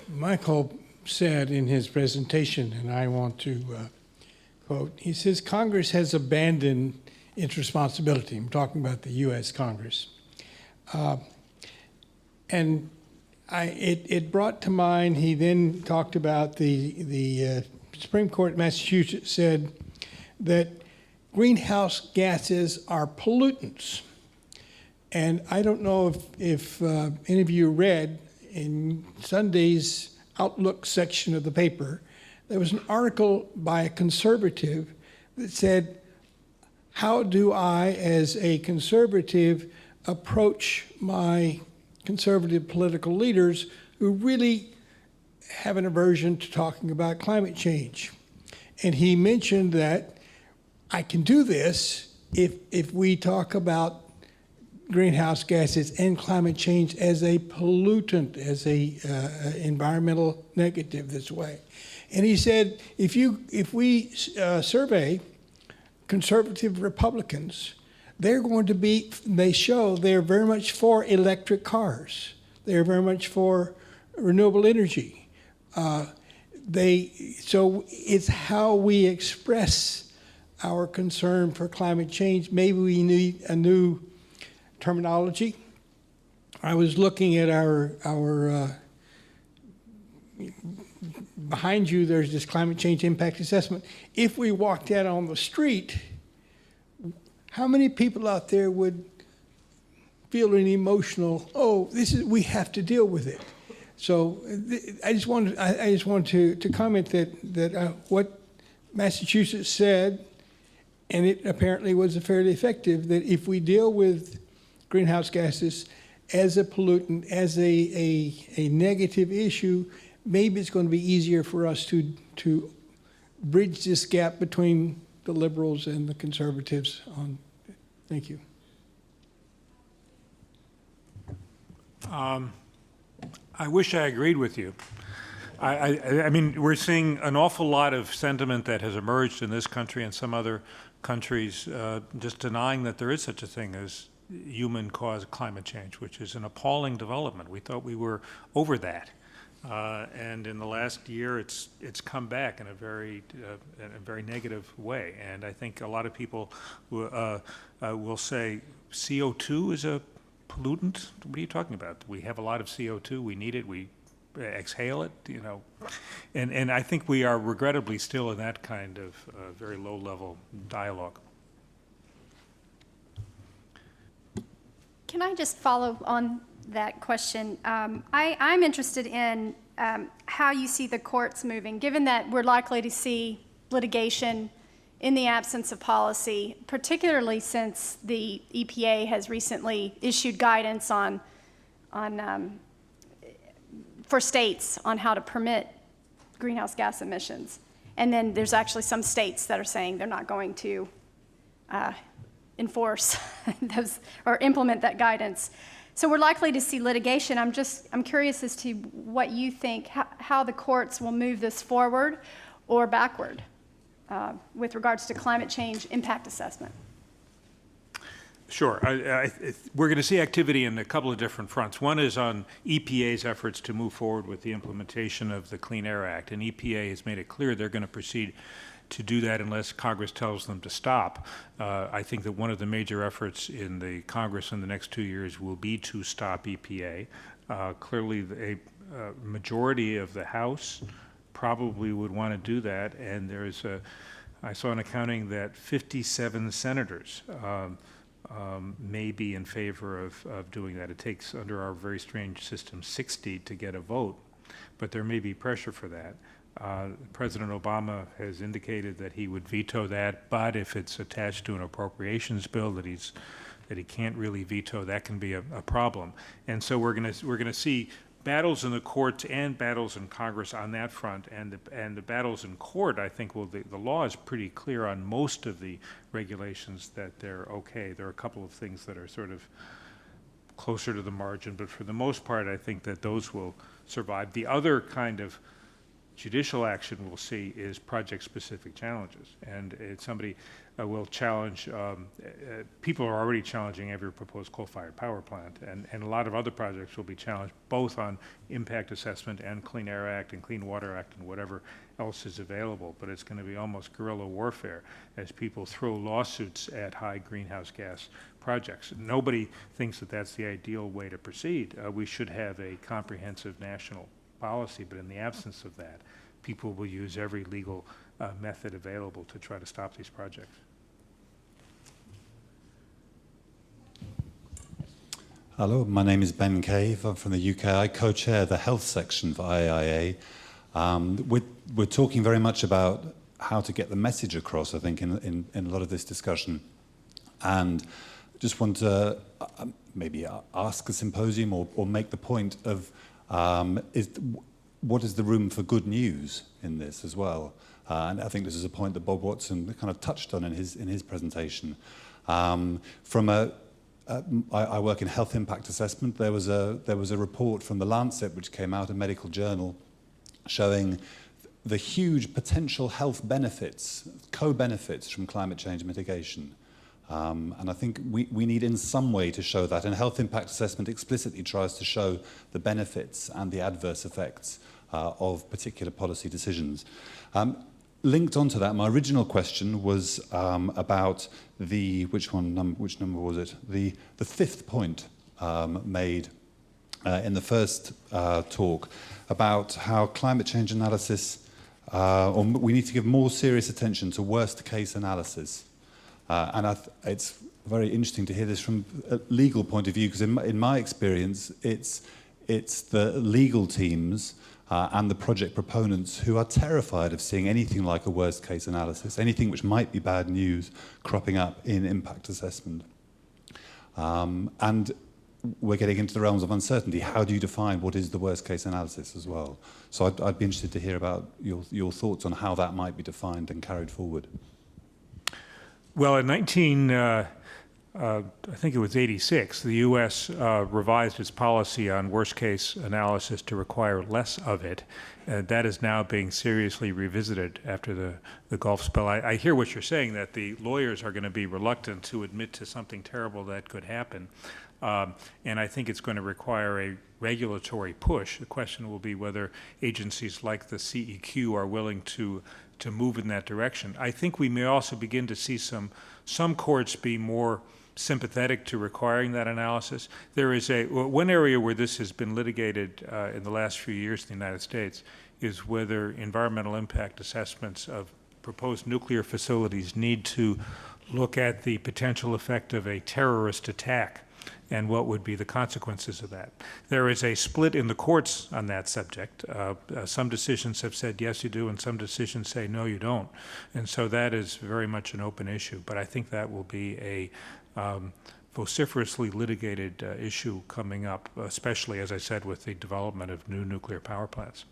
Michael said in his presentation, and I want to quote, he says, Congress has abandoned its responsibility. I'm talking about the U.S. Congress. And it brought to mind, he then talked about the Supreme Court of Massachusetts said that greenhouse gases are pollutants. And I don't know if any of you read in Sunday's Outlook section of the paper, there was an article by a conservative that said, how do I, as a conservative, approach my conservative political leaders who really have an aversion to talking about climate change? And he mentioned that I can do this if we talk about greenhouse gases and climate change as a pollutant, as a environmental negative this way. And he said, if we survey conservative Republicans, they're going to be, they show they're very much for electric cars. They're very much for renewable energy. So it's how we express our concern for climate change. Maybe we need a new terminology. I was looking at our behind you, there's this climate change impact assessment. If we walked out on the street, how many people out there would feel an emotional, oh, we have to deal with it. So I just want to comment that what Massachusetts said, and it apparently was fairly effective, that if we deal with greenhouse gases as a pollutant, as a negative issue, maybe it's going to be easier for us to bridge this gap between the liberals and the conservatives. Thank you. I wish I agreed with you. I mean, we're seeing an awful lot of sentiment that has emerged in this country and some other countries just denying that there is such a thing as human-caused climate change, which is an appalling development. We thought we were over that. And in the last year, it's come back in a very negative way. And I think a lot of people will say CO2 is a pollutant. What are you talking about? We have a lot of CO2. We need it. We exhale it. You know, and I think we are regrettably still in that kind of very low-level dialogue. Can I just follow on that question? I'm interested in how you see the courts moving, given that we're likely to see litigation in the absence of policy, particularly since the EPA has recently issued guidance for states on how to permit greenhouse gas emissions. And then there's actually some states that are saying they're not going to enforce those or implement that guidance. So we're likely to see litigation. I'm curious as to what you think, how the courts will move this forward or backward with regards to climate change impact assessment. Sure. We're going to see activity in a couple of different fronts. One is on EPA's efforts to move forward with the implementation of the Clean Air Act. And EPA has made it clear they're going to proceed to do that unless Congress tells them to stop. I think that one of the major efforts in the Congress in the next 2 years will be to stop EPA. Clearly, a majority of the House probably would want to do that, and I saw an accounting that 57 senators may be in favor of doing that. It takes, under our very strange system, 60 to get a vote, but there may be pressure for that. President Obama has indicated that he would veto that, but if it's attached to an appropriations bill that he can't really veto, that can be a problem. And so we're going to see battles in the courts and battles in Congress on that front, and the battles in court, I think, the law is pretty clear on most of the regulations that they're okay. There are a couple of things that are sort of closer to the margin, but for the most part, I think that those will survive. The other kind of judicial action we'll see is project-specific challenges. And somebody will challenge, people are already challenging every proposed coal-fired power plant, and a lot of other projects will be challenged both on impact assessment and Clean Air Act and Clean Water Act and whatever else is available. But it's going to be almost guerrilla warfare as people throw lawsuits at high greenhouse gas projects. Nobody thinks that that's the ideal way to proceed. We should have a comprehensive national policy, but in the absence of that, people will use every legal method available to try to stop these projects. Hello, my name is Ben Cave. I'm from the UK. I co-chair the health section for IAIA. We're talking very much about how to get the message across, I think, in a lot of this discussion. And just want to maybe ask a symposium or make the point of what is the room for good news in this as well? And I think this is a point that Bob Watson kind of touched on in his presentation. I work in health impact assessment. There was a report from the Lancet which came out, a medical journal, showing the huge potential health benefits, co-benefits from climate change mitigation. And I think we need in some way to show that, and health impact assessment explicitly tries to show the benefits and the adverse effects of particular policy decisions. Linked onto that, my original question was about which number was it? The fifth point made in the first talk about how climate change analysis, or we need to give more serious attention to worst case analysis. And it's very interesting to hear this from a legal point of view, because in my experience, it's the legal teams and the project proponents who are terrified of seeing anything like a worst case analysis, anything which might be bad news cropping up in impact assessment. And we're getting into the realms of uncertainty. How do you define what is the worst case analysis as well? So I'd be interested to hear about your thoughts on how that might be defined and carried forward. Well, in I think it was 86, the U.S. revised its policy on worst-case analysis to require less of it. That is now being seriously revisited after the Gulf spill. I hear what you're saying, that the lawyers are going to be reluctant to admit to something terrible that could happen. And I think it's going to require a regulatory push. The question will be whether agencies like the CEQ are willing to move in that direction. I think we may also begin to see some courts be more sympathetic to requiring that analysis. There is one area where this has been litigated in the last few years in the United States is whether environmental impact assessments of proposed nuclear facilities need to look at the potential effect of a terrorist attack and what would be the consequences of that. There is a split in the courts on that subject. Some decisions have said, yes, you do, and some decisions say, no, you don't. And so that is very much an open issue. But I think that will be a vociferously litigated issue coming up, especially, as I said, with the development of new nuclear power plants.